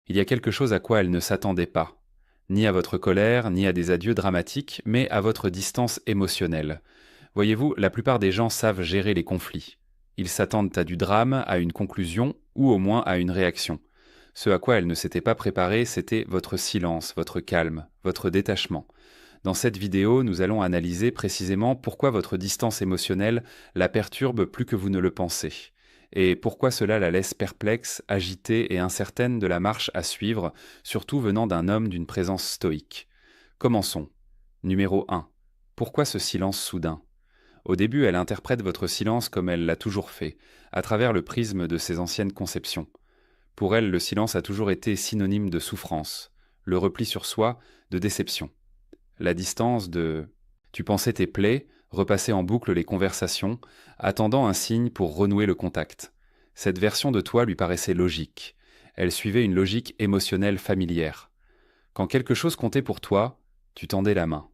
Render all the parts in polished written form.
Il y a quelque chose à quoi elle ne s'attendait pas. Ni à votre colère, ni à des adieux dramatiques, mais à votre distance émotionnelle. Voyez-vous, la plupart des gens savent gérer les conflits. Ils s'attendent à du drame, à une conclusion, ou au moins à une réaction. Ce à quoi elle ne s'était pas préparée, c'était votre silence, votre calme, votre détachement. Dans cette vidéo, nous allons analyser précisément pourquoi votre distance émotionnelle la perturbe plus que vous ne le pensez, et pourquoi cela la laisse perplexe, agitée et incertaine de la marche à suivre, surtout venant d'un homme d'une présence stoïque. Commençons. Numéro 1. Pourquoi ce silence soudain? Au début, elle interprète votre silence comme elle l'a toujours fait, à travers le prisme de ses anciennes conceptions. Pour elle, le silence a toujours été synonyme de souffrance, le repli sur soi, de déception. La distance de tu pensais tes plaies, repasser en boucle les conversations, attendant un signe pour renouer le contact. Cette version de toi lui paraissait logique. Elle suivait une logique émotionnelle familière. Quand quelque chose comptait pour toi, tu tendais la main.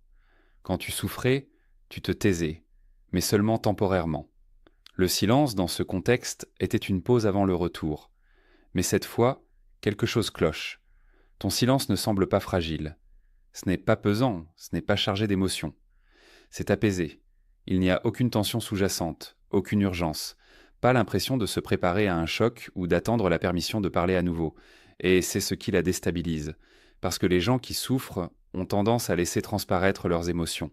Quand tu souffrais, tu te taisais, mais seulement temporairement. Le silence, dans ce contexte, était une pause avant le retour. Mais cette fois, quelque chose cloche. Ton silence ne semble pas fragile. Ce n'est pas pesant, ce n'est pas chargé d'émotions. C'est apaisé. Il n'y a aucune tension sous-jacente, aucune urgence, pas l'impression de se préparer à un choc ou d'attendre la permission de parler à nouveau. Et c'est ce qui la déstabilise, parce que les gens qui souffrent ont tendance à laisser transparaître leurs émotions.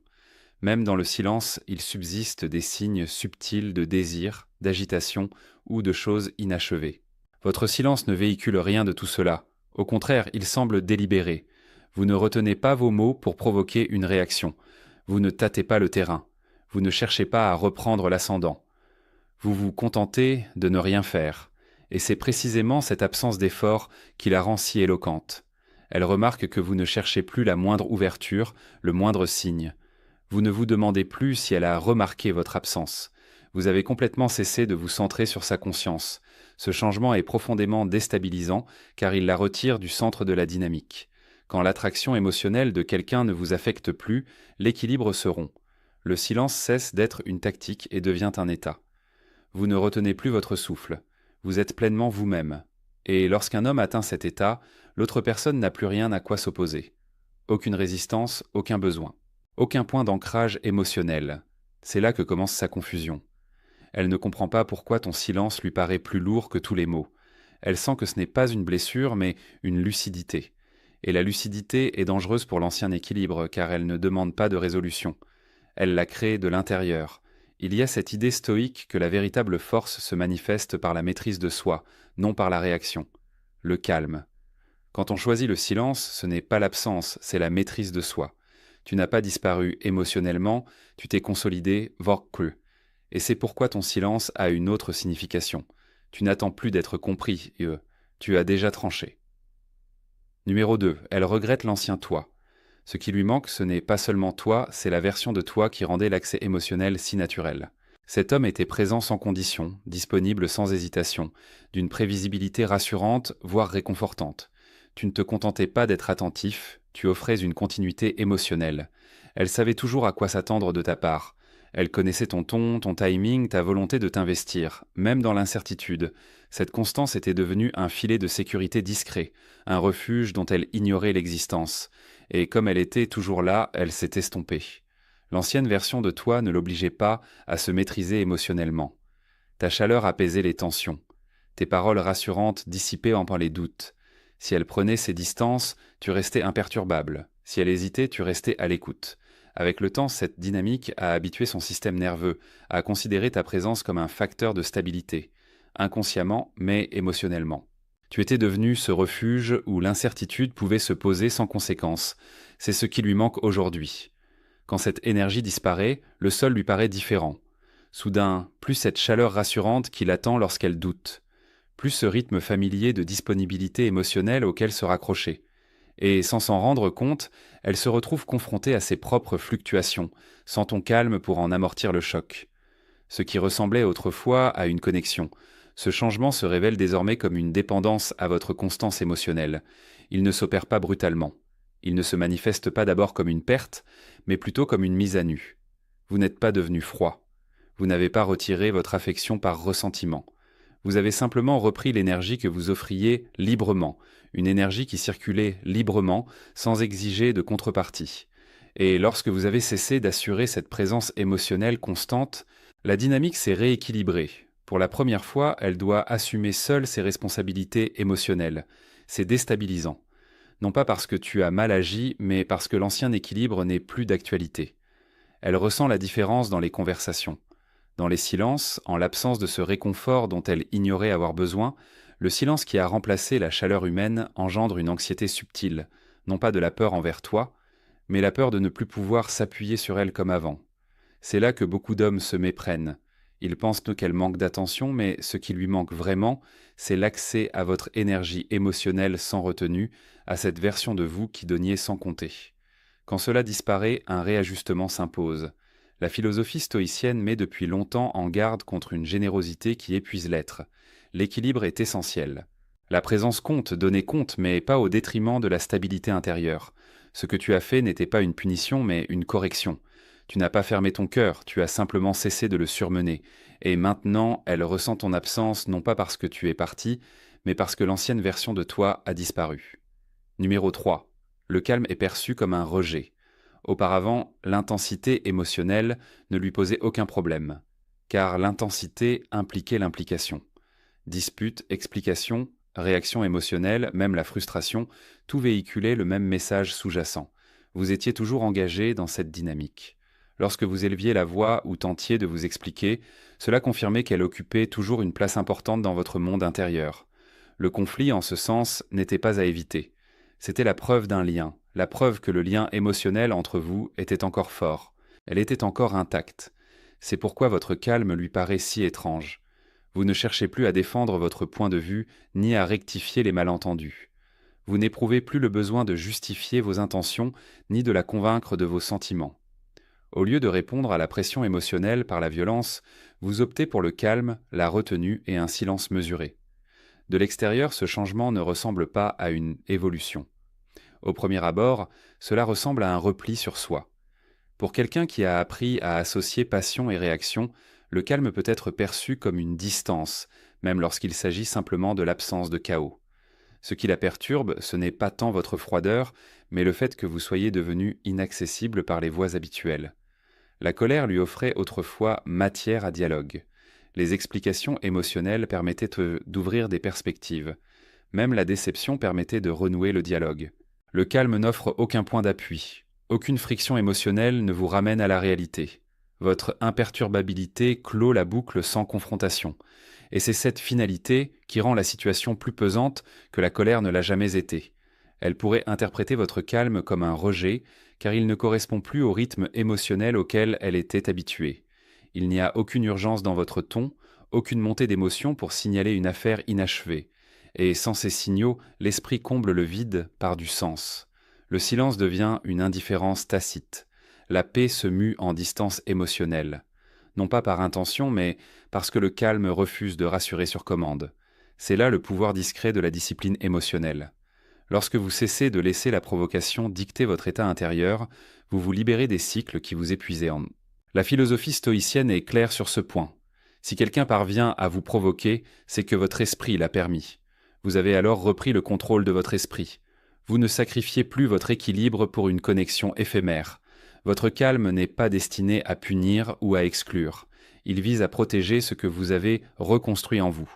Même dans le silence, il subsiste des signes subtils de désir, d'agitation ou de choses inachevées. Votre silence ne véhicule rien de tout cela. Au contraire, il semble délibéré. Vous ne retenez pas vos mots pour provoquer une réaction. Vous ne tâtez pas le terrain. Vous ne cherchez pas à reprendre l'ascendant. Vous vous contentez de ne rien faire. Et c'est précisément cette absence d'effort qui la rend si éloquente. Elle remarque que vous ne cherchez plus la moindre ouverture, le moindre signe. Vous ne vous demandez plus si elle a remarqué votre absence. Vous avez complètement cessé de vous centrer sur sa conscience. Ce changement est profondément déstabilisant car il la retire du centre de la dynamique. Quand l'attraction émotionnelle de quelqu'un ne vous affecte plus, l'équilibre se rompt. Le silence cesse d'être une tactique et devient un état. Vous ne retenez plus votre souffle. Vous êtes pleinement vous-même. Et lorsqu'un homme atteint cet état, l'autre personne n'a plus rien à quoi s'opposer. Aucune résistance, aucun besoin. Aucun point d'ancrage émotionnel. C'est là que commence sa confusion. Elle ne comprend pas pourquoi ton silence lui paraît plus lourd que tous les mots. Elle sent que ce n'est pas une blessure, mais une lucidité. Et la lucidité est dangereuse pour l'ancien équilibre, car elle ne demande pas de résolution. Elle la crée de l'intérieur. Il y a cette idée stoïque que la véritable force se manifeste par la maîtrise de soi, non par la réaction. Le calme. Quand on choisit le silence, ce n'est pas l'absence, c'est la maîtrise de soi. Tu n'as pas disparu émotionnellement, tu t'es consolidé, vorkru. Et c'est pourquoi ton silence a une autre signification. Tu n'attends plus d'être compris, tu as déjà tranché. Numéro 2. Elle regrette l'ancien toi. Ce qui lui manque, ce n'est pas seulement toi, c'est la version de toi qui rendait l'accès émotionnel si naturel. Cet homme était présent sans condition, disponible sans hésitation, d'une prévisibilité rassurante, voire réconfortante. Tu ne te contentais pas d'être attentif, tu offrais une continuité émotionnelle. Elle savait toujours à quoi s'attendre de ta part. Elle connaissait ton ton, ton timing, ta volonté de t'investir, même dans l'incertitude. Cette constance était devenue un filet de sécurité discret, un refuge dont elle ignorait l'existence. Et comme elle était toujours là, elle s'est estompée. L'ancienne version de toi ne l'obligeait pas à se maîtriser émotionnellement. Ta chaleur apaisait les tensions. Tes paroles rassurantes dissipaient enfin les doutes. Si elle prenait ses distances, tu restais imperturbable. Si elle hésitait, tu restais à l'écoute. Avec le temps, cette dynamique a habitué son système nerveux à considérer ta présence comme un facteur de stabilité, inconsciemment mais émotionnellement. Tu étais devenu ce refuge où l'incertitude pouvait se poser sans conséquence. C'est ce qui lui manque aujourd'hui. Quand cette énergie disparaît, le sol lui paraît différent. Soudain, plus cette chaleur rassurante qui l'attend lorsqu'elle doute. Plus ce rythme familier de disponibilité émotionnelle auquel se raccrocher. Et sans s'en rendre compte, elle se retrouve confrontée à ses propres fluctuations, sans ton calme pour en amortir le choc. Ce qui ressemblait autrefois à une connexion, ce changement se révèle désormais comme une dépendance à votre constance émotionnelle. Il ne s'opère pas brutalement. Il ne se manifeste pas d'abord comme une perte, mais plutôt comme une mise à nu. Vous n'êtes pas devenu froid. Vous n'avez pas retiré votre affection par ressentiment. Vous avez simplement repris l'énergie que vous offriez librement, une énergie qui circulait librement, sans exiger de contrepartie. Et lorsque vous avez cessé d'assurer cette présence émotionnelle constante, la dynamique s'est rééquilibrée. Pour la première fois, elle doit assumer seule ses responsabilités émotionnelles. C'est déstabilisant. Non pas parce que tu as mal agi, mais parce que l'ancien équilibre n'est plus d'actualité. Elle ressent la différence dans les conversations. Dans les silences, en l'absence de ce réconfort dont elle ignorait avoir besoin, le silence qui a remplacé la chaleur humaine engendre une anxiété subtile, non pas de la peur envers toi, mais la peur de ne plus pouvoir s'appuyer sur elle comme avant. C'est là que beaucoup d'hommes se méprennent. Ils pensent qu'elle manque d'attention, mais ce qui lui manque vraiment, c'est l'accès à votre énergie émotionnelle sans retenue, à cette version de vous qui donniez sans compter. Quand cela disparaît, un réajustement s'impose. La philosophie stoïcienne met depuis longtemps en garde contre une générosité qui épuise l'être. L'équilibre est essentiel. La présence compte, donner compte, mais pas au détriment de la stabilité intérieure. Ce que tu as fait n'était pas une punition, mais une correction. Tu n'as pas fermé ton cœur, tu as simplement cessé de le surmener. Et maintenant, elle ressent ton absence non pas parce que tu es parti, mais parce que l'ancienne version de toi a disparu. Numéro 3. Le calme est perçu comme un rejet. Auparavant, l'intensité émotionnelle ne lui posait aucun problème, car l'intensité impliquait l'implication. Dispute, explication, réaction émotionnelle, même la frustration, tout véhiculait le même message sous-jacent. Vous étiez toujours engagé dans cette dynamique. Lorsque vous éleviez la voix ou tentiez de vous expliquer, cela confirmait qu'elle occupait toujours une place importante dans votre monde intérieur. Le conflit, en ce sens, n'était pas à éviter. C'était la preuve d'un lien, la preuve que le lien émotionnel entre vous était encore fort. Elle était encore intacte. C'est pourquoi votre calme lui paraît si étrange. Vous ne cherchez plus à défendre votre point de vue, ni à rectifier les malentendus. Vous n'éprouvez plus le besoin de justifier vos intentions, ni de la convaincre de vos sentiments. Au lieu de répondre à la pression émotionnelle par la violence, vous optez pour le calme, la retenue et un silence mesuré. De l'extérieur, ce changement ne ressemble pas à une évolution. Au premier abord, cela ressemble à un repli sur soi. Pour quelqu'un qui a appris à associer passion et réaction, le calme peut être perçu comme une distance, même lorsqu'il s'agit simplement de l'absence de chaos. Ce qui la perturbe, ce n'est pas tant votre froideur, mais le fait que vous soyez devenu inaccessible par les voies habituelles. La colère lui offrait autrefois matière à dialogue. Les explications émotionnelles permettaient d'ouvrir des perspectives. Même la déception permettait de renouer le dialogue. Le calme n'offre aucun point d'appui. Aucune friction émotionnelle ne vous ramène à la réalité. Votre imperturbabilité clôt la boucle sans confrontation. Et c'est cette finalité qui rend la situation plus pesante que la colère ne l'a jamais été. Elle pourrait interpréter votre calme comme un rejet, car il ne correspond plus au rythme émotionnel auquel elle était habituée. Il n'y a aucune urgence dans votre ton, aucune montée d'émotion pour signaler une affaire inachevée. Et sans ces signaux, l'esprit comble le vide par du sens. Le silence devient une indifférence tacite. La paix se mue en distance émotionnelle. Non pas par intention, mais parce que le calme refuse de rassurer sur commande. C'est là le pouvoir discret de la discipline émotionnelle. Lorsque vous cessez de laisser la provocation dicter votre état intérieur, vous vous libérez des cycles qui vous épuisaient. La philosophie stoïcienne est claire sur ce point. Si quelqu'un parvient à vous provoquer, c'est que votre esprit l'a permis. Vous avez alors repris le contrôle de votre esprit. Vous ne sacrifiez plus votre équilibre pour une connexion éphémère. Votre calme n'est pas destiné à punir ou à exclure. Il vise à protéger ce que vous avez reconstruit en vous.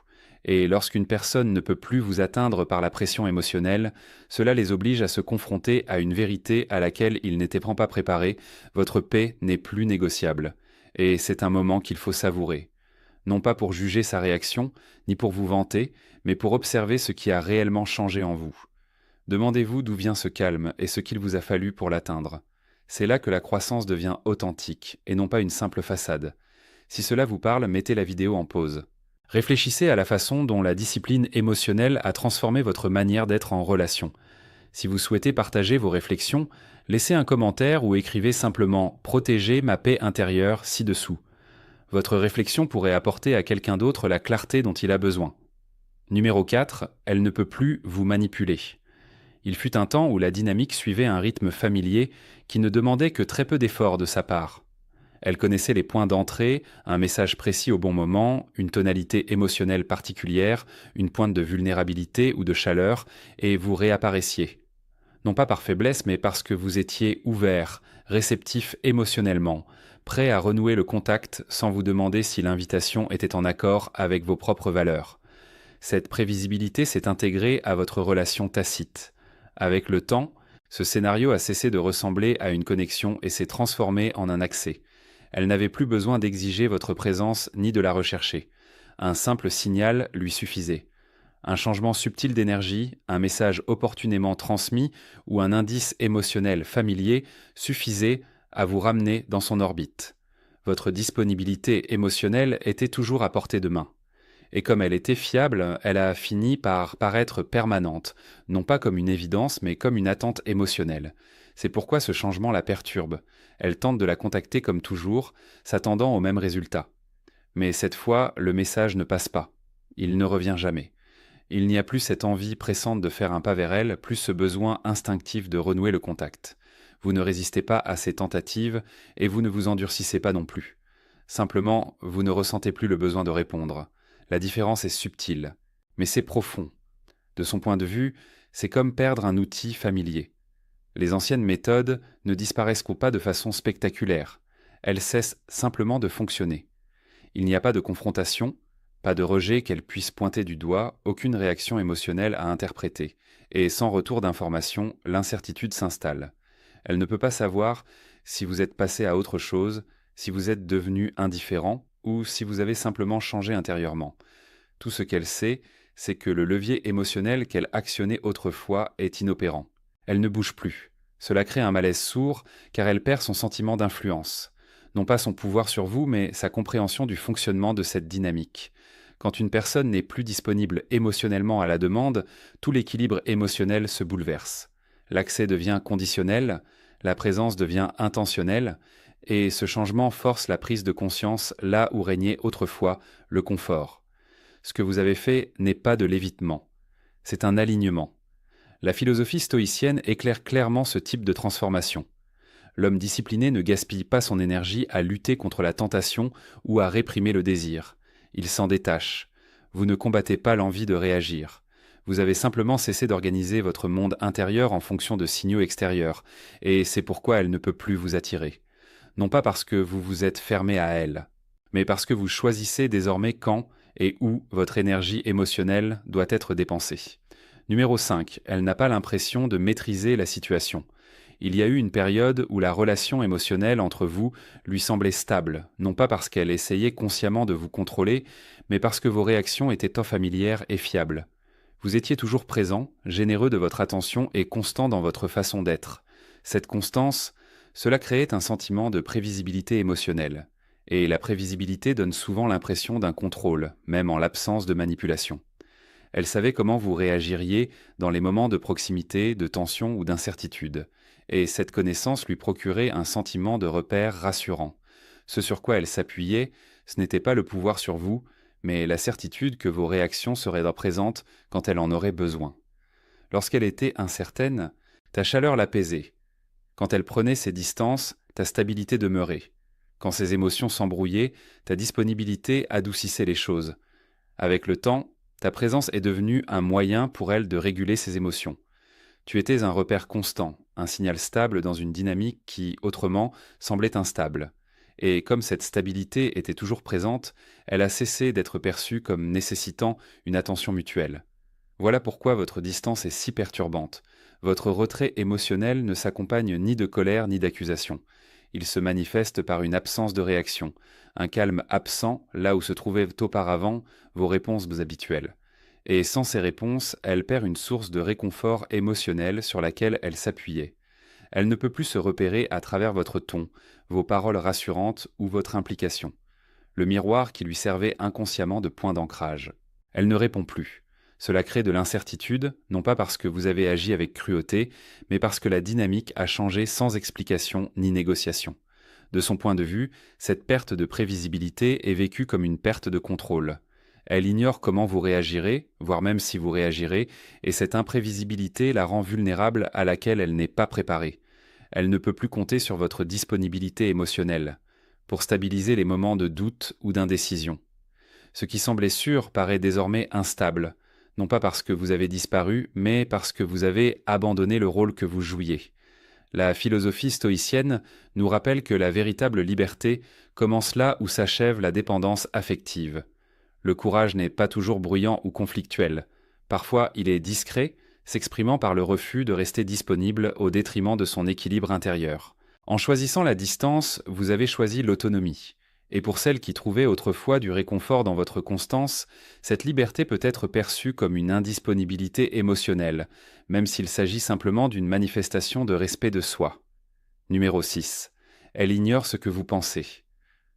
Et lorsqu'une personne ne peut plus vous atteindre par la pression émotionnelle, cela les oblige à se confronter à une vérité à laquelle ils n'étaient pas préparés. Votre paix n'est plus négociable. Et c'est un moment qu'il faut savourer. Non pas pour juger sa réaction, ni pour vous vanter, mais pour observer ce qui a réellement changé en vous. Demandez-vous d'où vient ce calme et ce qu'il vous a fallu pour l'atteindre. C'est là que la croissance devient authentique, et non pas une simple façade. Si cela vous parle, mettez la vidéo en pause. Réfléchissez à la façon dont la discipline émotionnelle a transformé votre manière d'être en relation. Si vous souhaitez partager vos réflexions, laissez un commentaire ou écrivez simplement « Protéger ma paix intérieure » ci-dessous. Votre réflexion pourrait apporter à quelqu'un d'autre la clarté dont il a besoin. Numéro 4, elle ne peut plus vous manipuler. Il fut un temps où la dynamique suivait un rythme familier qui ne demandait que très peu d'efforts de sa part. Elle connaissait les points d'entrée, un message précis au bon moment, une tonalité émotionnelle particulière, une pointe de vulnérabilité ou de chaleur, et vous réapparaissiez. Non pas par faiblesse, mais parce que vous étiez ouvert, réceptif émotionnellement, prêt à renouer le contact sans vous demander si l'invitation était en accord avec vos propres valeurs. Cette prévisibilité s'est intégrée à votre relation tacite. Avec le temps, ce scénario a cessé de ressembler à une connexion et s'est transformé en un accès. Elle n'avait plus besoin d'exiger votre présence ni de la rechercher. Un simple signal lui suffisait. Un changement subtil d'énergie, un message opportunément transmis ou un indice émotionnel familier suffisait à vous ramener dans son orbite. Votre disponibilité émotionnelle était toujours à portée de main. Et comme elle était fiable, elle a fini par paraître permanente, non pas comme une évidence, mais comme une attente émotionnelle. C'est pourquoi ce changement la perturbe. Elle tente de la contacter comme toujours, s'attendant au même résultat. Mais cette fois, le message ne passe pas. Il ne revient jamais. Il n'y a plus cette envie pressante de faire un pas vers elle, plus ce besoin instinctif de renouer le contact. Vous ne résistez pas à ces tentatives et vous ne vous endurcissez pas non plus. Simplement, vous ne ressentez plus le besoin de répondre. La différence est subtile, mais c'est profond. De son point de vue, c'est comme perdre un outil familier. Les anciennes méthodes ne disparaissent pas de façon spectaculaire. Elles cessent simplement de fonctionner. Il n'y a pas de confrontation, pas de rejet qu'elle puisse pointer du doigt, aucune réaction émotionnelle à interpréter. Et sans retour d'information, l'incertitude s'installe. Elle ne peut pas savoir si vous êtes passé à autre chose, si vous êtes devenu indifférent ou si vous avez simplement changé intérieurement. Tout ce qu'elle sait, c'est que le levier émotionnel qu'elle actionnait autrefois est inopérant. Elle ne bouge plus. Cela crée un malaise sourd car elle perd son sentiment d'influence. Non pas son pouvoir sur vous, mais sa compréhension du fonctionnement de cette dynamique. Quand une personne n'est plus disponible émotionnellement à la demande, tout l'équilibre émotionnel se bouleverse. L'accès devient conditionnel, la présence devient intentionnelle, et ce changement force la prise de conscience là où régnait autrefois le confort. Ce que vous avez fait n'est pas de l'évitement, c'est un alignement. La philosophie stoïcienne éclaire clairement ce type de transformation. L'homme discipliné ne gaspille pas son énergie à lutter contre la tentation ou à réprimer le désir. Il s'en détache. Vous ne combattez pas l'envie de réagir. Vous avez simplement cessé d'organiser votre monde intérieur en fonction de signaux extérieurs, et c'est pourquoi elle ne peut plus vous attirer. Non pas parce que vous vous êtes fermé à elle, mais parce que vous choisissez désormais quand et où votre énergie émotionnelle doit être dépensée. Numéro 5. Elle n'a pas l'impression de maîtriser la situation. Il y a eu une période où la relation émotionnelle entre vous lui semblait stable, non pas parce qu'elle essayait consciemment de vous contrôler, mais parce que vos réactions étaient tant familières et fiables. Vous étiez toujours présent, généreux de votre attention et constant dans votre façon d'être. Cette constance, cela créait un sentiment de prévisibilité émotionnelle. Et la prévisibilité donne souvent l'impression d'un contrôle, même en l'absence de manipulation. Elle savait comment vous réagiriez dans les moments de proximité, de tension ou d'incertitude. Et cette connaissance lui procurait un sentiment de repère rassurant. Ce sur quoi elle s'appuyait, ce n'était pas le pouvoir sur vous, mais la certitude que vos réactions seraient présentes quand elle en aurait besoin. Lorsqu'elle était incertaine, ta chaleur l'apaisait. Quand elle prenait ses distances, ta stabilité demeurait. Quand ses émotions s'embrouillaient, ta disponibilité adoucissait les choses. Avec le temps, ta présence est devenue un moyen pour elle de réguler ses émotions. Tu étais un repère constant, un signal stable dans une dynamique qui, autrement, semblait instable. Et comme cette stabilité était toujours présente, elle a cessé d'être perçue comme nécessitant une attention mutuelle. Voilà pourquoi votre distance est si perturbante. Votre retrait émotionnel ne s'accompagne ni de colère ni d'accusation. Il se manifeste par une absence de réaction, un calme absent là où se trouvaient auparavant vos réponses habituelles. Et sans ces réponses, elle perd une source de réconfort émotionnel sur laquelle elle s'appuyait. Elle ne peut plus se repérer à travers votre ton, vos paroles rassurantes ou votre implication, le miroir qui lui servait inconsciemment de point d'ancrage. Elle ne répond plus. Cela crée de l'incertitude, non pas parce que vous avez agi avec cruauté, mais parce que la dynamique a changé sans explication ni négociation. De son point de vue, cette perte de prévisibilité est vécue comme une perte de contrôle. Elle ignore comment vous réagirez, voire même si vous réagirez, et cette imprévisibilité la rend vulnérable à laquelle elle n'est pas préparée. Elle ne peut plus compter sur votre disponibilité émotionnelle. pour stabiliser les moments de doute ou d'indécision. Ce qui semblait sûr paraît désormais instable, non pas parce que vous avez disparu, mais parce que vous avez abandonné le rôle que vous jouiez. La philosophie stoïcienne nous rappelle que la véritable liberté commence là où s'achève la dépendance affective. Le courage n'est pas toujours bruyant ou conflictuel. Parfois, il est discret, s'exprimant par le refus de rester disponible au détriment de son équilibre intérieur. En choisissant la distance, vous avez choisi l'autonomie. Et pour celles qui trouvaient autrefois du réconfort dans votre constance, cette liberté peut être perçue comme une indisponibilité émotionnelle, même s'il s'agit simplement d'une manifestation de respect de soi. Numéro 6. Elle ignore ce que vous pensez.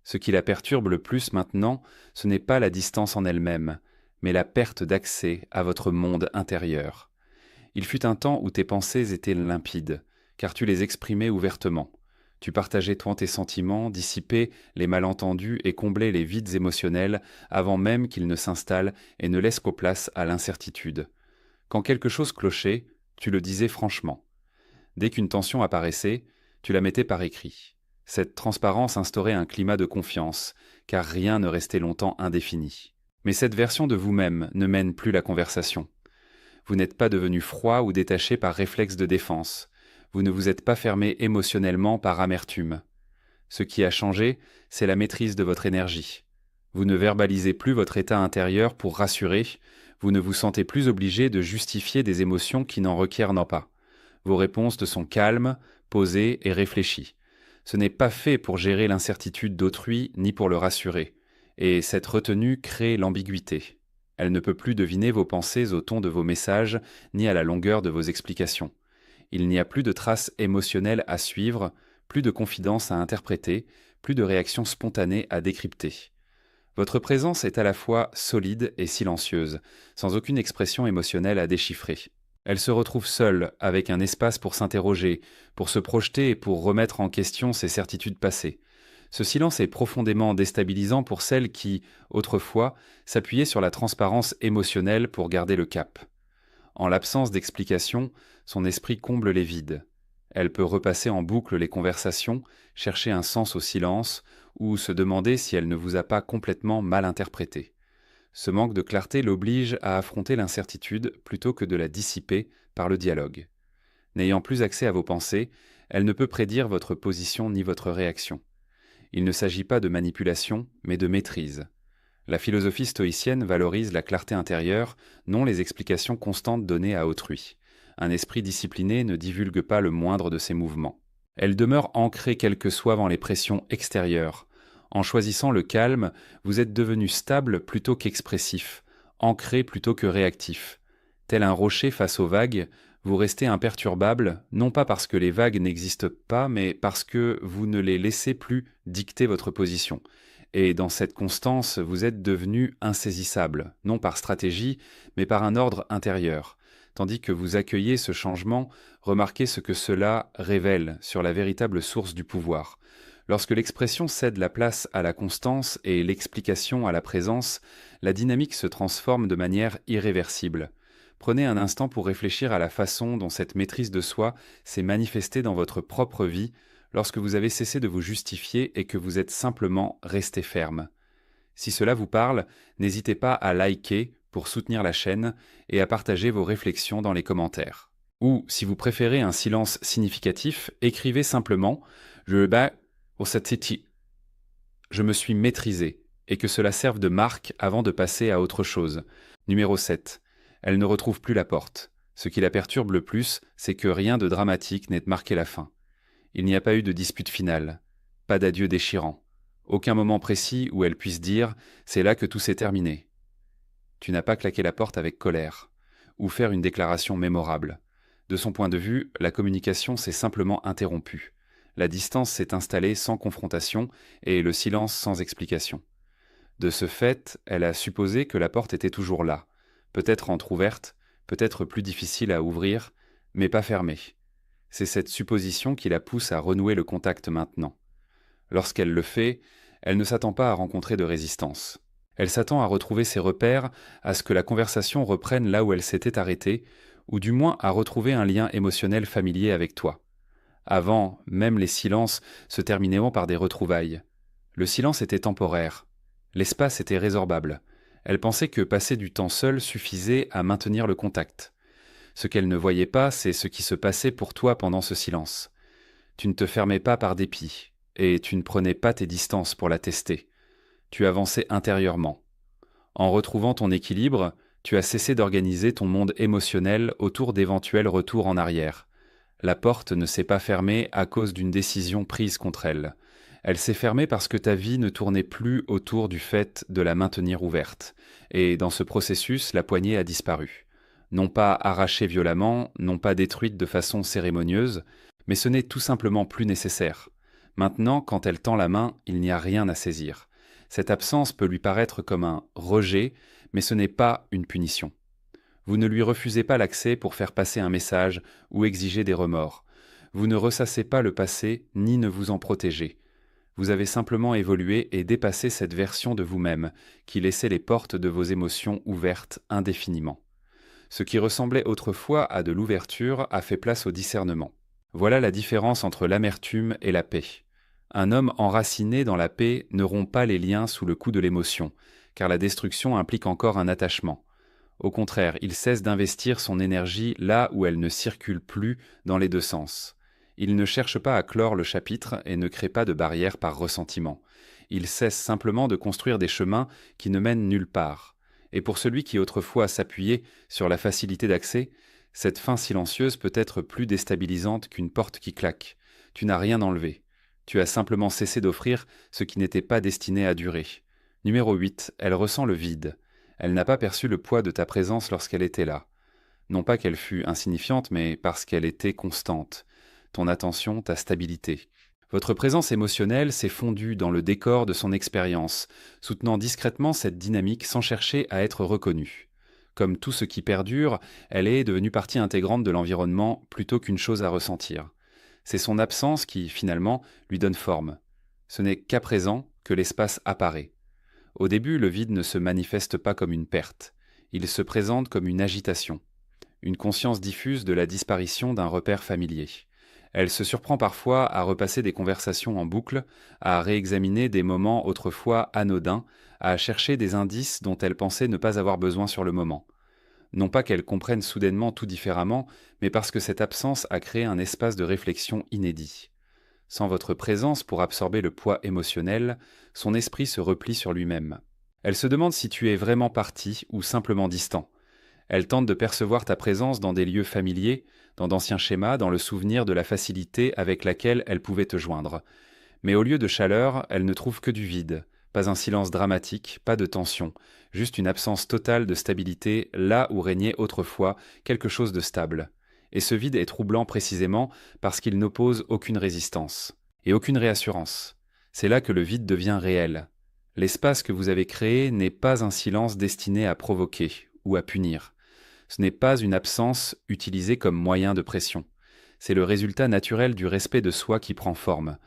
Ce qui la perturbe le plus maintenant, ce n'est pas la distance en elle-même, mais la perte d'accès à votre monde intérieur. Il fut un temps où tes pensées étaient limpides, car tu les exprimais ouvertement. Tu partageais tes sentiments, dissipais les malentendus et comblais les vides émotionnels avant même qu'ils ne s'installent et ne laissent place à l'incertitude. Quand quelque chose clochait, tu le disais franchement. Dès qu'une tension apparaissait, tu la mettais par écrit. Cette transparence instaurait un climat de confiance, car rien ne restait longtemps indéfini. Mais cette version de vous-même ne mène plus la conversation. Vous n'êtes pas devenu froid ou détaché par réflexe de défense. Vous ne vous êtes pas fermé émotionnellement par amertume. Ce qui a changé, c'est la maîtrise de votre énergie. Vous ne verbalisez plus votre état intérieur pour rassurer, vous ne vous sentez plus obligé de justifier des émotions qui n'en requièrent pas. Vos réponses sont calmes, posées et réfléchies. Ce n'est pas fait pour gérer l'incertitude d'autrui ni pour le rassurer. Et cette retenue crée l'ambiguïté. Elle ne peut plus deviner vos pensées au ton de vos messages ni à la longueur de vos explications. Il n'y a plus de traces émotionnelles à suivre, plus de confidences à interpréter, plus de réactions spontanées à décrypter. Votre présence est à la fois solide et silencieuse, sans aucune expression émotionnelle à déchiffrer. Elle se retrouve seule, avec un espace pour s'interroger, pour se projeter et pour remettre en question ses certitudes passées. Ce silence est profondément déstabilisant pour celles qui, autrefois, s'appuyaient sur la transparence émotionnelle pour garder le cap. En l'absence d'explication, son esprit comble les vides. Elle peut repasser en boucle les conversations, chercher un sens au silence, ou se demander si elle ne vous a pas complètement mal interprété. Ce manque de clarté l'oblige à affronter l'incertitude plutôt que de la dissiper par le dialogue. N'ayant plus accès à vos pensées, elle ne peut prédire votre position ni votre réaction. Il ne s'agit pas de manipulation, mais de maîtrise. La philosophie stoïcienne valorise la clarté intérieure, non les explications constantes données à autrui. Un esprit discipliné ne divulgue pas le moindre de ses mouvements. Elle demeure ancrée quelles que soient les pressions extérieures. En choisissant le calme, vous êtes devenu stable plutôt qu'expressif, ancré plutôt que réactif. Tel un rocher face aux vagues, vous restez imperturbable, non pas parce que les vagues n'existent pas, mais parce que vous ne les laissez plus dicter votre position. Et dans cette constance, vous êtes devenu insaisissable, non par stratégie, mais par un ordre intérieur. Tandis que vous accueillez ce changement, remarquez ce que cela révèle sur la véritable source du pouvoir. Lorsque l'expression cède la place à la constance et l'explication à la présence, la dynamique se transforme de manière irréversible. Prenez un instant pour réfléchir à la façon dont cette maîtrise de soi s'est manifestée dans votre propre vie lorsque vous avez cessé de vous justifier et que vous êtes simplement resté ferme. Si cela vous parle, n'hésitez pas à liker pour soutenir la chaîne et à partager vos réflexions dans les commentaires. Ou, si vous préférez un silence significatif, écrivez simplement « Je me suis maîtrisé » et que cela serve de marque avant de passer à autre chose. Numéro 7. Elle ne retrouve plus la porte. Ce qui la perturbe le plus, c'est que rien de dramatique n'ait marqué la fin. Il n'y a pas eu de dispute finale, pas d'adieu déchirant, aucun moment précis où elle puisse dire « c'est là que tout s'est terminé ». Tu n'as pas claqué la porte avec colère, ou faire une déclaration mémorable. De son point de vue, la communication s'est simplement interrompue. La distance s'est installée sans confrontation et le silence sans explication. De ce fait, elle a supposé que la porte était toujours là, peut-être entr'ouverte, peut-être plus difficile à ouvrir, mais pas fermée. C'est cette supposition qui la pousse à renouer le contact maintenant. Lorsqu'elle le fait, elle ne s'attend pas à rencontrer de résistance. Elle s'attend à retrouver ses repères, à ce que la conversation reprenne là où elle s'était arrêtée, ou du moins à retrouver un lien émotionnel familier avec toi. Avant, même les silences se terminaient par des retrouvailles. Le silence était temporaire. L'espace était résorbable. Elle pensait que passer du temps seul suffisait à maintenir le contact. Ce qu'elle ne voyait pas, c'est ce qui se passait pour toi pendant ce silence. Tu ne te fermais pas par dépit, et tu ne prenais pas tes distances pour la tester. Tu avançais intérieurement. En retrouvant ton équilibre, tu as cessé d'organiser ton monde émotionnel autour d'éventuels retours en arrière. La porte ne s'est pas fermée à cause d'une décision prise contre elle. Elle s'est fermée parce que ta vie ne tournait plus autour du fait de la maintenir ouverte. Et dans ce processus, la poignée a disparu. Non pas arrachée violemment, non pas détruite de façon cérémonieuse, mais ce n'est tout simplement plus nécessaire. Maintenant, quand elle tend la main, il n'y a rien à saisir. Cette absence peut lui paraître comme un rejet, mais ce n'est pas une punition. Vous ne lui refusez pas l'accès pour faire passer un message ou exiger des remords. Vous ne ressassez pas le passé ni ne vous en protégez. Vous avez simplement évolué et dépassé cette version de vous-même qui laissait les portes de vos émotions ouvertes indéfiniment. Ce qui ressemblait autrefois à de l'ouverture a fait place au discernement. Voilà la différence entre l'amertume et la paix. Un homme enraciné dans la paix ne rompt pas les liens sous le coup de l'émotion, car la destruction implique encore un attachement. Au contraire, il cesse d'investir son énergie là où elle ne circule plus dans les deux sens. Il ne cherche pas à clore le chapitre et ne crée pas de barrière par ressentiment. Il cesse simplement de construire des chemins qui ne mènent nulle part. Et pour celui qui autrefois s'appuyait sur la facilité d'accès, cette fin silencieuse peut être plus déstabilisante qu'une porte qui claque. Tu n'as rien enlevé. Tu as simplement cessé d'offrir ce qui n'était pas destiné à durer. Numéro 8, elle ressent le vide. Elle n'a pas perçu le poids de ta présence lorsqu'elle était là. Non pas qu'elle fût insignifiante, mais parce qu'elle était constante. Ton attention, ta stabilité. Votre présence émotionnelle s'est fondue dans le décor de son expérience, soutenant discrètement cette dynamique sans chercher à être reconnue. Comme tout ce qui perdure, elle est devenue partie intégrante de l'environnement plutôt qu'une chose à ressentir. C'est son absence qui, finalement, lui donne forme. Ce n'est qu'à présent que l'espace apparaît. Au début, le vide ne se manifeste pas comme une perte. Il se présente comme une agitation, une conscience diffuse de la disparition d'un repère familier. Elle se surprend parfois à repasser des conversations en boucle, à réexaminer des moments autrefois anodins, à chercher des indices dont elle pensait ne pas avoir besoin sur le moment. Non pas qu'elle comprenne soudainement tout différemment, mais parce que cette absence a créé un espace de réflexion inédit. Sans votre présence pour absorber le poids émotionnel, son esprit se replie sur lui-même. Elle se demande si tu es vraiment parti ou simplement distant. Elle tente de percevoir ta présence dans des lieux familiers, dans d'anciens schémas, dans le souvenir de la facilité avec laquelle elle pouvait te joindre. Mais au lieu de chaleur, elle ne trouve que du vide, pas un silence dramatique, pas de tension, juste une absence totale de stabilité là où régnait autrefois quelque chose de stable. Et ce vide est troublant précisément parce qu'il n'oppose aucune résistance et aucune réassurance. C'est là que le vide devient réel. L'espace que vous avez créé n'est pas un silence destiné à provoquer ou à punir. Ce n'est pas une absence utilisée comme moyen de pression. C'est le résultat naturel du respect de soi qui prend forme.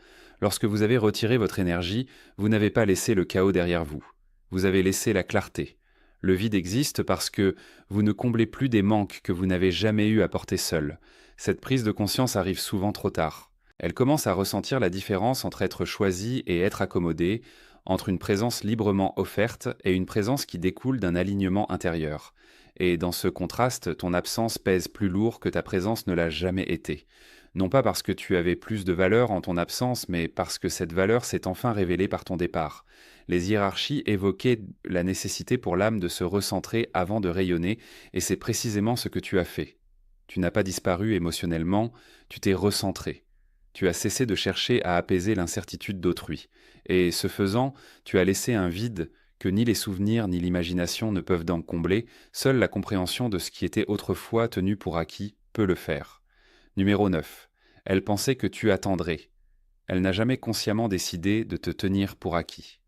Lorsque vous avez retiré votre énergie, vous n'avez pas laissé le chaos derrière vous. Vous avez laissé la clarté. Le vide existe parce que vous ne comblez plus des manques que vous n'avez jamais eu à porter seul. Cette prise de conscience arrive souvent trop tard. Elle commence à ressentir la différence entre être choisi et être accommodé, entre une présence librement offerte et une présence qui découle d'un alignement intérieur. Et dans ce contraste, ton absence pèse plus lourd que ta présence ne l'a jamais été. Non pas parce que tu avais plus de valeur en ton absence, mais parce que cette valeur s'est enfin révélée par ton départ. Les hiérarchies évoquaient la nécessité pour l'âme de se recentrer avant de rayonner, et c'est précisément ce que tu as fait. Tu n'as pas disparu émotionnellement, tu t'es recentré. Tu as cessé de chercher à apaiser l'incertitude d'autrui. Et ce faisant, tu as laissé un vide que ni les souvenirs ni l'imagination ne peuvent donc combler, seule la compréhension de ce qui était autrefois tenu pour acquis peut le faire. Numéro 9. Elle pensait que tu attendrais. Elle n'a jamais consciemment décidé de te tenir pour acquis.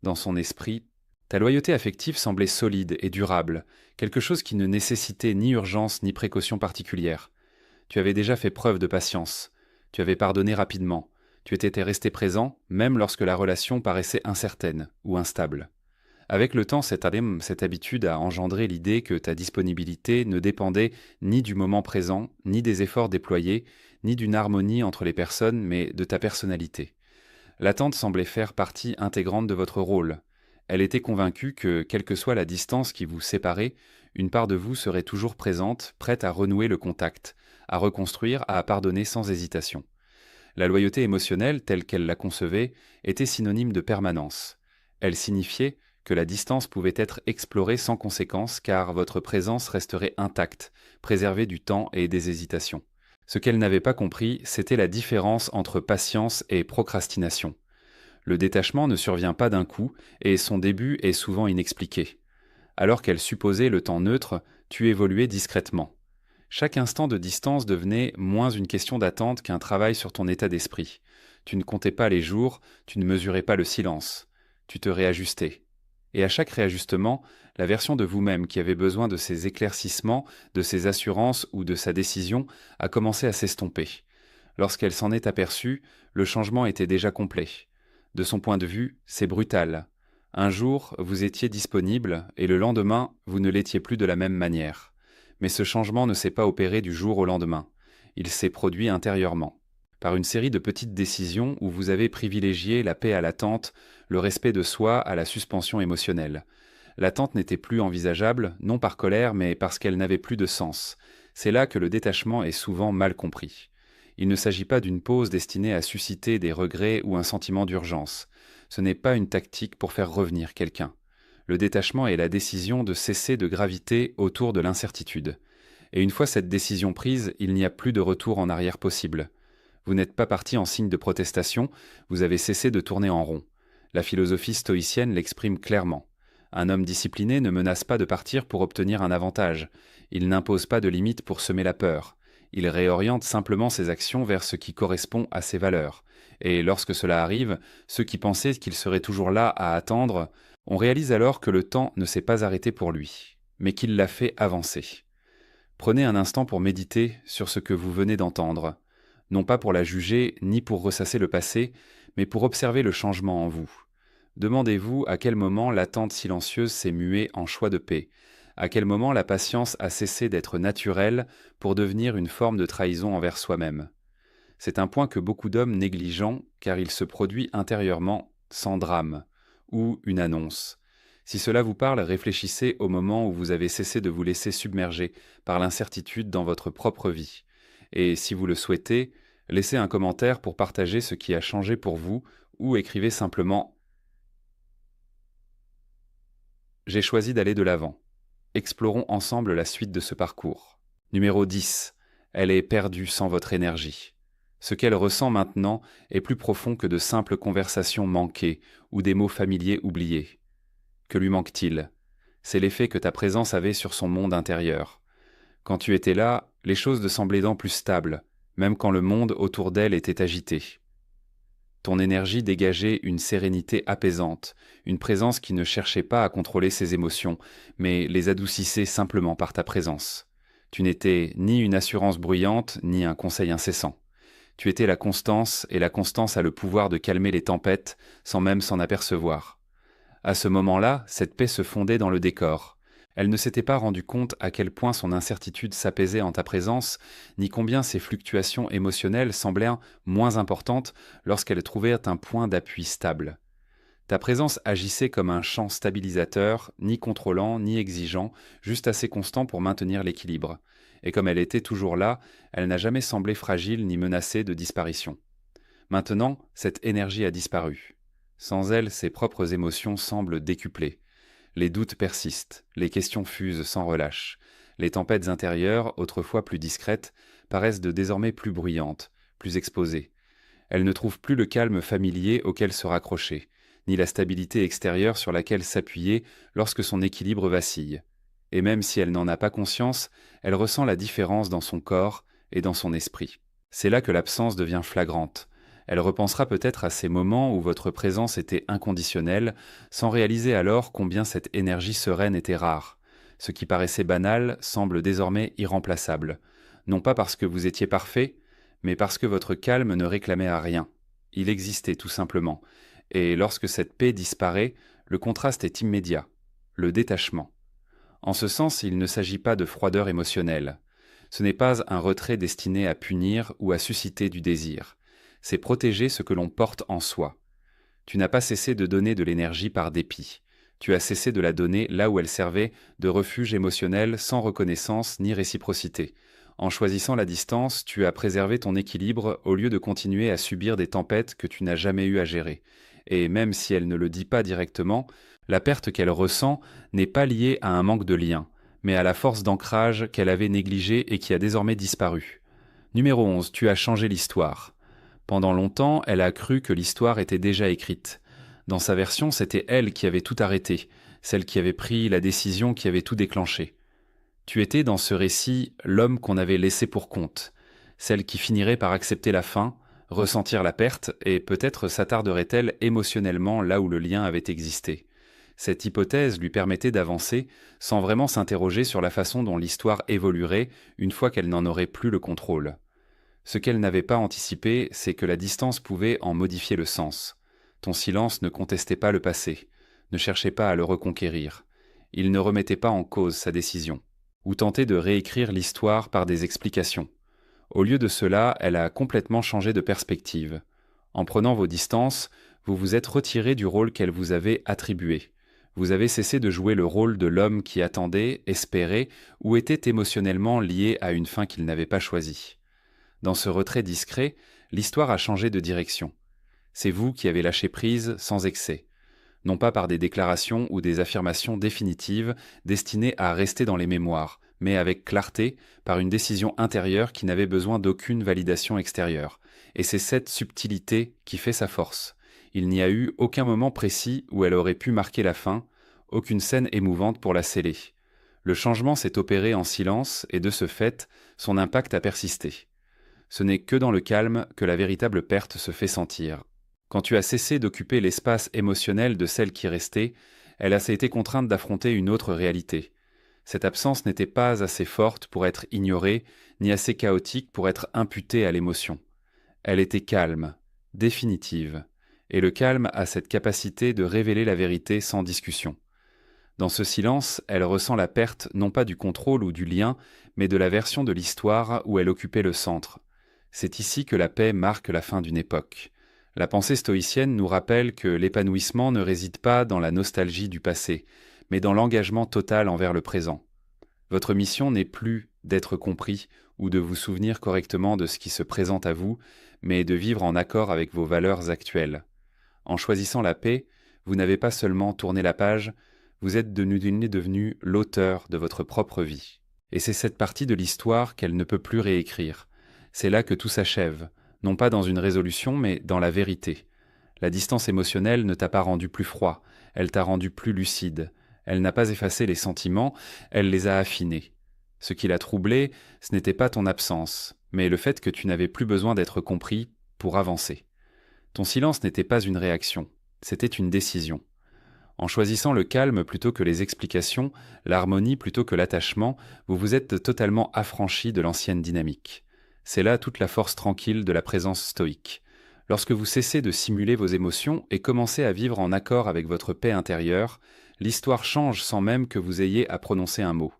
Dans son esprit, ta loyauté affective semblait solide et durable, quelque chose qui ne nécessitait ni urgence ni précaution particulière. Tu avais déjà fait preuve de patience. Tu avais pardonné rapidement. Tu étais resté présent, même lorsque la relation paraissait incertaine ou instable. Avec le temps, cette habitude a engendré l'idée que ta disponibilité ne dépendait ni du moment présent, ni des efforts déployés, ni d'une harmonie entre les personnes, mais de ta personnalité. L'attente semblait faire partie intégrante de votre rôle. Elle était convaincue que, quelle que soit la distance qui vous séparait, une part de vous serait toujours présente, prête à renouer le contact, à reconstruire, à pardonner sans hésitation. La loyauté émotionnelle, telle qu'elle la concevait, était synonyme de permanence. Elle signifiait que la distance pouvait être explorée sans conséquence car votre présence resterait intacte, préservée du temps et des hésitations. Ce qu'elle n'avait pas compris, c'était la différence entre patience et procrastination. Le détachement ne survient pas d'un coup et son début est souvent inexpliqué. Alors qu'elle supposait le temps neutre, tu évoluais discrètement. Chaque instant de distance devenait moins une question d'attente qu'un travail sur ton état d'esprit. Tu ne comptais pas les jours, tu ne mesurais pas le silence. Tu te réajustais. Et à chaque réajustement, la version de vous-même qui avait besoin de ces éclaircissements, de ces assurances ou de sa décision a commencé à s'estomper. Lorsqu'elle s'en est aperçue, le changement était déjà complet. De son point de vue, c'est brutal. Un jour, vous étiez disponible et le lendemain, vous ne l'étiez plus de la même manière. Mais ce changement ne s'est pas opéré du jour au lendemain. Il s'est produit intérieurement, par une série de petites décisions où vous avez privilégié la paix à l'attente, le respect de soi à la suspension émotionnelle. L'attente n'était plus envisageable, non par colère, mais parce qu'elle n'avait plus de sens. C'est là que le détachement est souvent mal compris. Il ne s'agit pas d'une pause destinée à susciter des regrets ou un sentiment d'urgence. Ce n'est pas une tactique pour faire revenir quelqu'un. Le détachement est la décision de cesser de graviter autour de l'incertitude. Et une fois cette décision prise, il n'y a plus de retour en arrière possible. Vous n'êtes pas parti en signe de protestation, vous avez cessé de tourner en rond. La philosophie stoïcienne l'exprime clairement. Un homme discipliné ne menace pas de partir pour obtenir un avantage. Il n'impose pas de limites pour semer la peur. Il réoriente simplement ses actions vers ce qui correspond à ses valeurs. Et lorsque cela arrive, ceux qui pensaient qu'il serait toujours là à attendre, on réalise alors que le temps ne s'est pas arrêté pour lui, mais qu'il l'a fait avancer. Prenez un instant pour méditer sur ce que vous venez d'entendre, non pas pour la juger ni pour ressasser le passé, mais pour observer le changement en vous. Demandez-vous à quel moment l'attente silencieuse s'est muée en choix de paix, à quel moment la patience a cessé d'être naturelle pour devenir une forme de trahison envers soi-même. C'est un point que beaucoup d'hommes négligent car il se produit intérieurement sans drame, ou une annonce. Si cela vous parle, réfléchissez au moment où vous avez cessé de vous laisser submerger par l'incertitude dans votre propre vie. Et si vous le souhaitez, laissez un commentaire pour partager ce qui a changé pour vous ou écrivez simplement « J'ai choisi d'aller de l'avant ». Explorons ensemble la suite de ce parcours. Numéro 10. Elle est perdue sans votre énergie. Ce qu'elle ressent maintenant est plus profond que de simples conversations manquées ou des mots familiers oubliés. Que lui manque-t-il? C'est l'effet que ta présence avait sur son monde intérieur. Quand tu étais là, les choses ne semblaient donc plus stables, même quand le monde autour d'elle était agité. Ton énergie dégageait une sérénité apaisante, une présence qui ne cherchait pas à contrôler ses émotions, mais les adoucissait simplement par ta présence. Tu n'étais ni une assurance bruyante, ni un conseil incessant. Tu étais la constance, et la constance a le pouvoir de calmer les tempêtes, sans même s'en apercevoir. À ce moment-là, cette paix se fondait dans le décor. Elle ne s'était pas rendue compte à quel point son incertitude s'apaisait en ta présence, ni combien ses fluctuations émotionnelles semblaient moins importantes lorsqu'elle trouvait un point d'appui stable. Ta présence agissait comme un champ stabilisateur, ni contrôlant, ni exigeant, juste assez constant pour maintenir l'équilibre. Et comme elle était toujours là, elle n'a jamais semblé fragile ni menacée de disparition. Maintenant, cette énergie a disparu. Sans elle, ses propres émotions semblent décuplées. Les doutes persistent, les questions fusent sans relâche. Les tempêtes intérieures, autrefois plus discrètes, paraissent désormais plus bruyantes, plus exposées. Elle ne trouve plus le calme familier auquel se raccrocher, ni la stabilité extérieure sur laquelle s'appuyer lorsque son équilibre vacille. Et même si elle n'en a pas conscience, elle ressent la différence dans son corps et dans son esprit. C'est là que l'absence devient flagrante. Elle repensera peut-être à ces moments où votre présence était inconditionnelle, sans réaliser alors combien cette énergie sereine était rare. Ce qui paraissait banal semble désormais irremplaçable. Non pas parce que vous étiez parfait, mais parce que votre calme ne réclamait à rien. Il existait tout simplement. Et lorsque cette paix disparaît, le contraste est immédiat, le détachement. En ce sens, il ne s'agit pas de froideur émotionnelle. Ce n'est pas un retrait destiné à punir ou à susciter du désir. C'est protéger ce que l'on porte en soi. Tu n'as pas cessé de donner de l'énergie par dépit. Tu as cessé de la donner là où elle servait de refuge émotionnel sans reconnaissance ni réciprocité. En choisissant la distance, tu as préservé ton équilibre au lieu de continuer à subir des tempêtes que tu n'as jamais eu à gérer. Et même si elle ne le dit pas directement, la perte qu'elle ressent n'est pas liée à un manque de lien, mais à la force d'ancrage qu'elle avait négligée et qui a désormais disparu. Numéro 11. Tu as changé l'histoire. Pendant longtemps, elle a cru que l'histoire était déjà écrite. Dans sa version, c'était elle qui avait tout arrêté, celle qui avait pris la décision qui avait tout déclenché. Tu étais dans ce récit l'homme qu'on avait laissé pour compte, celle qui finirait par accepter la fin, ressentir la perte, et peut-être s'attarderait-elle émotionnellement là où le lien avait existé. Cette hypothèse lui permettait d'avancer sans vraiment s'interroger sur la façon dont l'histoire évoluerait une fois qu'elle n'en aurait plus le contrôle. Ce qu'elle n'avait pas anticipé, c'est que la distance pouvait en modifier le sens. Ton silence ne contestait pas le passé, ne cherchait pas à le reconquérir. Il ne remettait pas en cause sa décision, ou tentait de réécrire l'histoire par des explications. Au lieu de cela, elle a complètement changé de perspective. En prenant vos distances, vous vous êtes retiré du rôle qu'elle vous avait attribué. Vous avez cessé de jouer le rôle de l'homme qui attendait, espérait ou était émotionnellement lié à une fin qu'il n'avait pas choisie. Dans ce retrait discret, l'histoire a changé de direction. C'est vous qui avez lâché prise sans excès, non pas par des déclarations ou des affirmations définitives destinées à rester dans les mémoires, mais avec clarté, par une décision intérieure qui n'avait besoin d'aucune validation extérieure. Et c'est cette subtilité qui fait sa force. Il n'y a eu aucun moment précis où elle aurait pu marquer la fin, aucune scène émouvante pour la sceller. Le changement s'est opéré en silence et de ce fait, son impact a persisté. Ce n'est que dans le calme que la véritable perte se fait sentir. Quand tu as cessé d'occuper l'espace émotionnel de celle qui restait, elle a été contrainte d'affronter une autre réalité. Cette absence n'était pas assez forte pour être ignorée, ni assez chaotique pour être imputée à l'émotion. Elle était calme, définitive, et le calme a cette capacité de révéler la vérité sans discussion. Dans ce silence, elle ressent la perte non pas du contrôle ou du lien, mais de la version de l'histoire où elle occupait le centre. C'est ici que la paix marque la fin d'une époque. La pensée stoïcienne nous rappelle que l'épanouissement ne réside pas dans la nostalgie du passé, mais dans l'engagement total envers le présent. Votre mission n'est plus d'être compris ou de vous souvenir correctement de ce qui se présente à vous, mais de vivre en accord avec vos valeurs actuelles. En choisissant la paix, vous n'avez pas seulement tourné la page, vous êtes devenu l'auteur de votre propre vie. Et c'est cette partie de l'histoire qu'elle ne peut plus réécrire. C'est là que tout s'achève, non pas dans une résolution, mais dans la vérité. La distance émotionnelle ne t'a pas rendu plus froid, elle t'a rendu plus lucide. Elle n'a pas effacé les sentiments, elle les a affinés. Ce qui l'a troublé, ce n'était pas ton absence, mais le fait que tu n'avais plus besoin d'être compris pour avancer. Ton silence n'était pas une réaction, c'était une décision. En choisissant le calme plutôt que les explications, l'harmonie plutôt que l'attachement, vous vous êtes totalement affranchi de l'ancienne dynamique. C'est là toute la force tranquille de la présence stoïque. Lorsque vous cessez de simuler vos émotions et commencez à vivre en accord avec votre paix intérieure, l'histoire change sans même que vous ayez à prononcer un mot.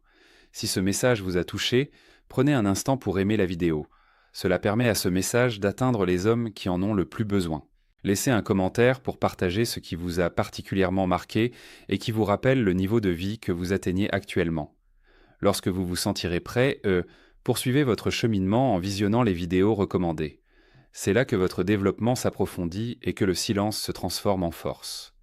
Si ce message vous a touché, prenez un instant pour aimer la vidéo. Cela permet à ce message d'atteindre les hommes qui en ont le plus besoin. Laissez un commentaire pour partager ce qui vous a particulièrement marqué et qui vous rappelle le niveau de vie que vous atteignez actuellement. Lorsque vous vous sentirez prêt, poursuivez votre cheminement en visionnant les vidéos recommandées. C'est là que votre développement s'approfondit et que le silence se transforme en force.